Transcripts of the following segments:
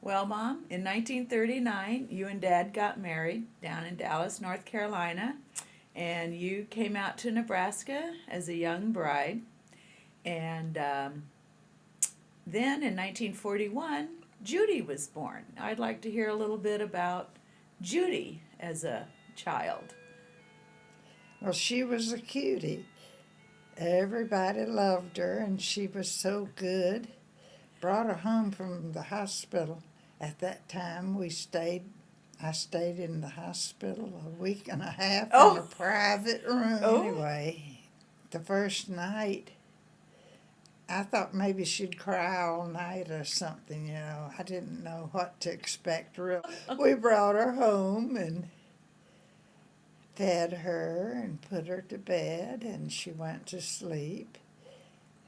Well, Mom, in 1939, you and Dad got married down in Dallas, North Carolina, and you came out to Nebraska as a young bride. And then in 1941, Judy was born. I'd like to hear a little bit about Judy as a child. Well, she was a cutie. Everybody loved her, and she was so good. Brought her home from the hospital. At that time, I stayed in the hospital a week and a half in a Oh, private room. oh, Anyway, the first night, I thought maybe she'd cry all night or something, you know. I didn't know what to expect. We brought her home and fed her and put her to bed, and she went to sleep,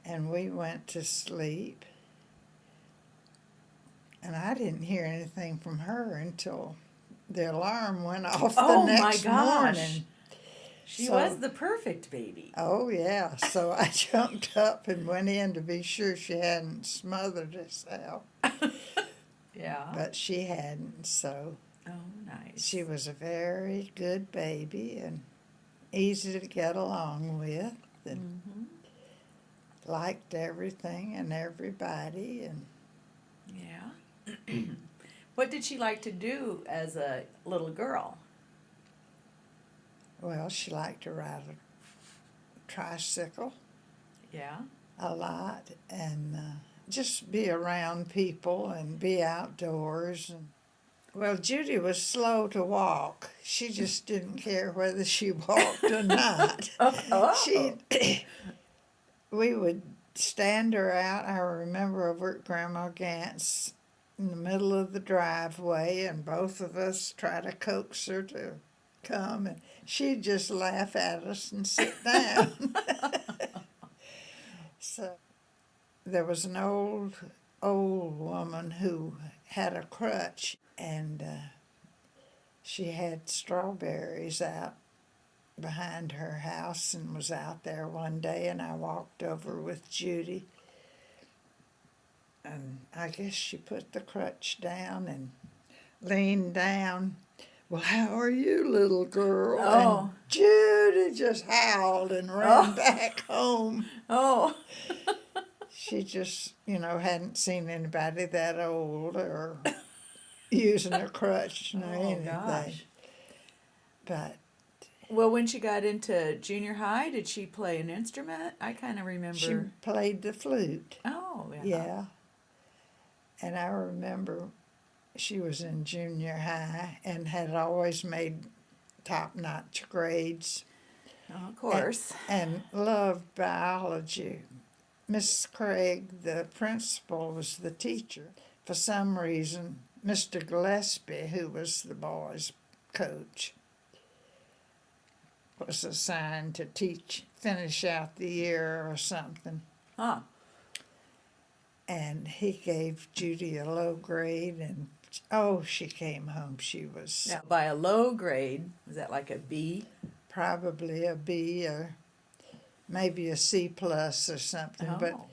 and we went to sleep. And I didn't hear anything from her until the alarm went off the oh my next gosh. morning. She was So, the perfect baby. oh yeah, so I jumped up and went in to be sure she hadn't smothered herself, Yeah. but she hadn't. So Oh, nice. she was a very good baby and easy to get along with, and Mm-hmm. liked everything and everybody. And Yeah. What did she like to do as a little girl? well, she liked to ride a tricycle Yeah. a lot, and just be around people and be outdoors. And well, Judy was slow to walk. She just didn't care whether she walked or not. She, Oh. we would stand her out. I remember over at Grandma Gant's in the middle of the driveway, and both of us try to coax her to come, and she'd just laugh at us and sit down. So there was an old woman who had a crutch, and she had strawberries out behind her house and was out there one day, and I walked over with Judy, and I guess she put the crutch down and leaned down. Well, how are you, little girl? And Oh. Judy just howled and ran Oh. back home. Oh. She just, hadn't seen anybody that old or using a crutch nor Oh anything. gosh. But Well, when she got into junior high, did she play an instrument? I kind of she remember. played the flute. Oh, yeah. Yeah. And I remember she was in junior high and had always made top-notch grades Oh, of and, course. and loved biology. Miss Craig, the principal, was the teacher. For some reason, Mr. Gillespie, who was the boys' coach, was assigned to finish out the year or something. Huh. And he gave Judy a low grade, and oh, she came home. She was Now, by a low grade, was that like a B? probably a B or maybe a C plus or something. But Oh.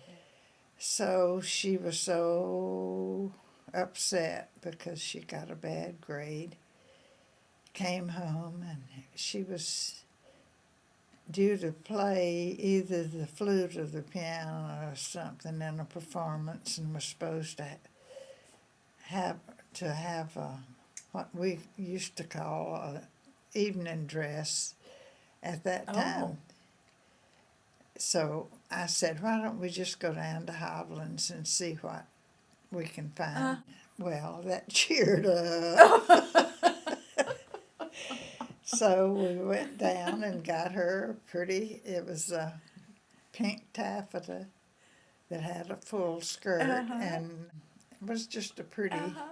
so she was so upset because she got a bad grade. Came home, and she was due to play either the flute or the piano or something in a performance, and was supposed to have what we used to call a evening dress at that time. Oh. So I said, why don't we just go down to Hovland's and see what we can find? Well, that cheered up. So we went down and got her it was a pink taffeta that had a full skirt, and it was just a pretty Uh-huh.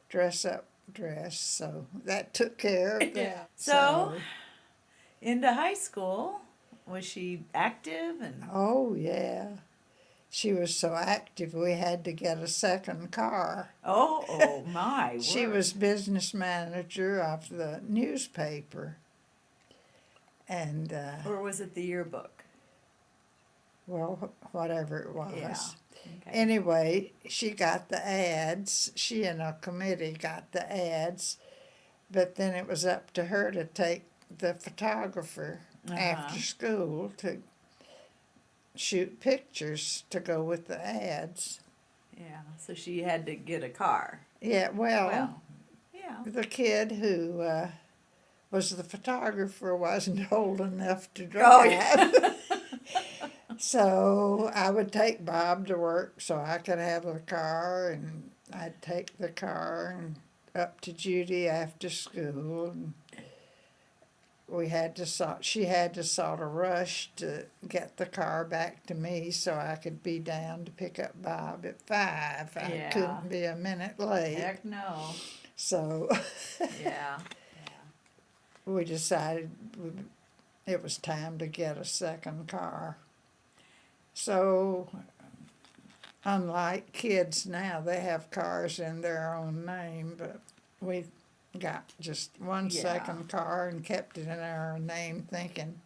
dress-up dress. So that took care of Yeah. that. So, into high school, was she active and Oh yeah, she was so active we had to get a second car. oh my She word. was business manager of the newspaper, and Or was it the yearbook? well, whatever it was. Yeah. Okay. Anyway, she got the ads. She and a committee got the ads, but then it was up to her to take the photographer after school to shoot pictures to go with the ads. Yeah. So she had to get a car. Yeah, Well, yeah. the kid who was the photographer wasn't old enough to drive. Oh, yeah. So I would take Bob to work so I could have a car, and I'd take the car and up to Judy after school. And she had to sort of rush to get the car back to me so I could be down to pick up Bob at 5. I Yeah. couldn't be a minute late. Heck no. So Yeah. we decided it was time to get a second car. So, unlike kids now, they have cars in their own name, but we got just one Yeah. second car and kept it in our name, thinking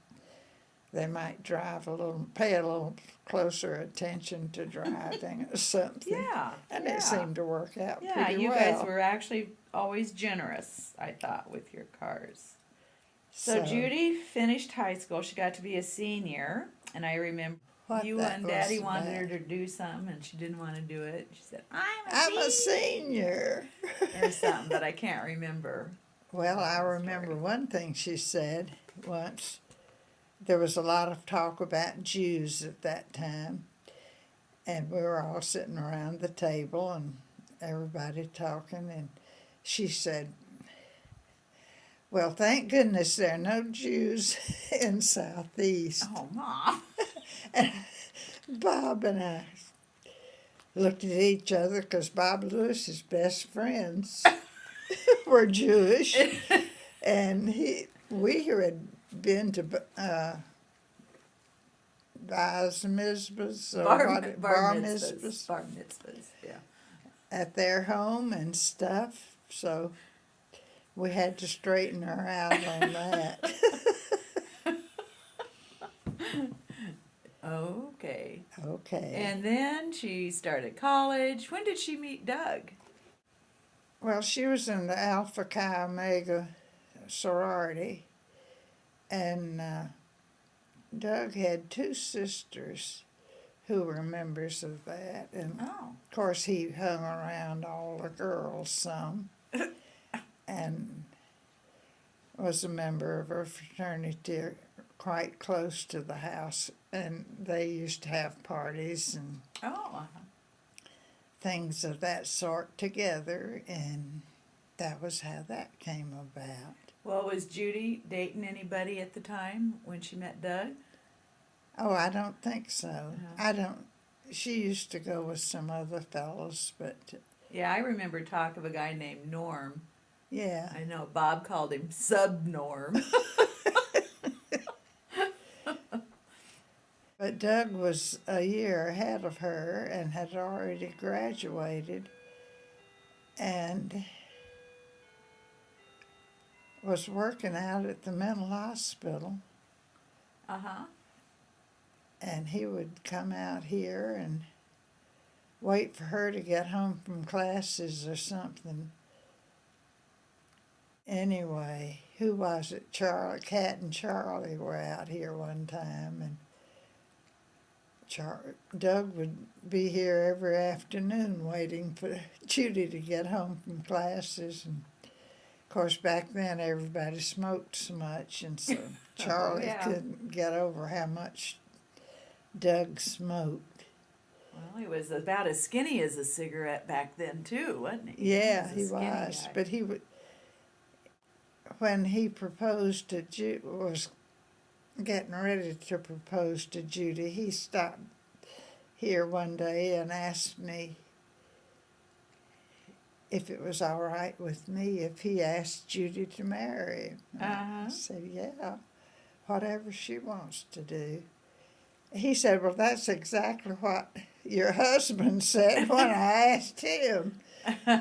they might pay a little closer attention to driving or something. Yeah. And yeah. it seemed to work out Yeah, pretty you well. guys were actually always generous, I thought, with your cars. So Judy finished high school. She got to be a senior, and I remember What you that and Daddy was wanted her about. to do something, and she didn't want to do it. She said, I'm a senior. or something, but I can't remember. Well, I Story. remember one thing she said once. There was a lot of talk about Jews at that time, and we were all sitting around the table and everybody talking, and she said, "Well, thank goodness there are no Jews in Southeast." Oh, Mom. And Bob and I looked at each other because Bob Lewis's best friends were Jewish, and we had been to bas mitzvahs or bar mitzvahs Bar mitzvahs, yeah. at their home and stuff. So we had to straighten her out on that. Okay. Okay. And then she started college. When did she meet Doug? Well, she was in the Alpha Chi Omega sorority, and Doug had 2 sisters who were members of that, and Oh. of course he hung around all the girls some, and was a member of a fraternity quite close to the house, and they used to have parties and Oh. things of that sort together, and that was how that came about. Well, was Judy dating anybody at the time when she met Doug? Oh, I don't think so. No. She used to go with some other fellows, but Yeah, I remember talk of a guy named Norm. yeah. I know Bob called him Sub-Norm. But Doug was a year ahead of her and had already graduated and was working out at the mental hospital. Uh-huh. And he would come out here and wait for her to get home from classes or something. Anyway, who was it? Cat and Charlie were out here one time, and Doug would be here every afternoon waiting for Judy to get home from classes. And of course, back then everybody smoked so much, and so Charlie yeah. couldn't get over how much Doug smoked. Well, he was about as skinny as a cigarette back then, too, wasn't he? Yeah, a he skinny was. guy. But when he proposed to was getting ready to propose to Judy, he stopped here one day and asked me if it was all right with me if he asked Judy to marry him. And I said, yeah, whatever she wants to do. He said, well, that's exactly what your husband said when I asked him.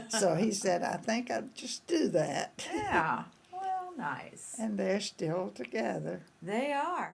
So he said, I think I'll just do that. Yeah. Well, nice. And they're still together. They are.